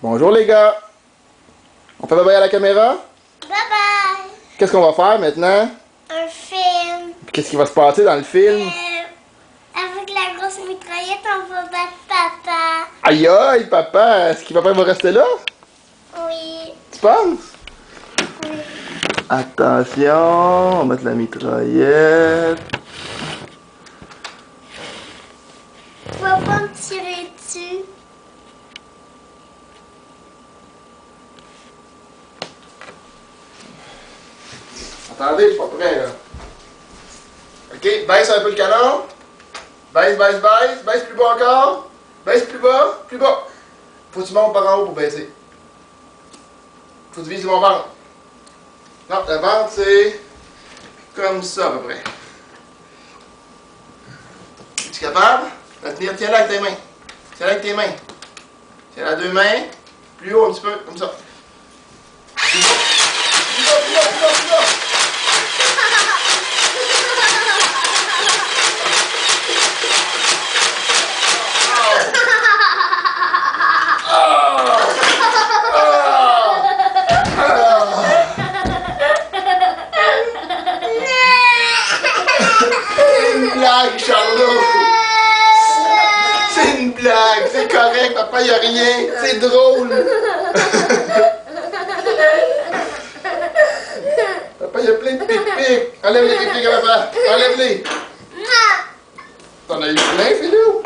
Bonjour les gars. On fait bye-bye à la caméra? Bye bye! Qu'est-ce qu'on va faire maintenant? Un film. Qu'est-ce qui va se passer dans le film? Avec la grosse mitraillette, on va battre papa. Aïe aïe, papa! Est-ce que papa va rester là? Oui. Tu penses? Oui. Attention, on va mettre la mitraillette. Tu vas pas me tirer dessus. Attendez, je suis pas prêt là. Ok, baisse un peu le canon. Baisse, baisse, baisse. Baisse plus bas encore. Baisse plus bas, plus bas. Faut que tu montes par en haut pour baisser. Faut que tu vises mon ventre. Non, le ventre c'est comme ça à peu près. Es-tu capable de tenir? Tiens-la avec tes mains. Tiens-la avec tes mains. Tiens-la à deux mains. Plus haut un petit peu, comme ça. Plus bas, plus bas, plus bas, plus bas, plus bas. C'est une blague, Charlot! C'est une blague, c'est correct, papa, y a rien, c'est drôle! Papa, y a plein de pic-pics! Enlève les pic-pics à papa! Enlève-les! T'en as eu plein, Philou?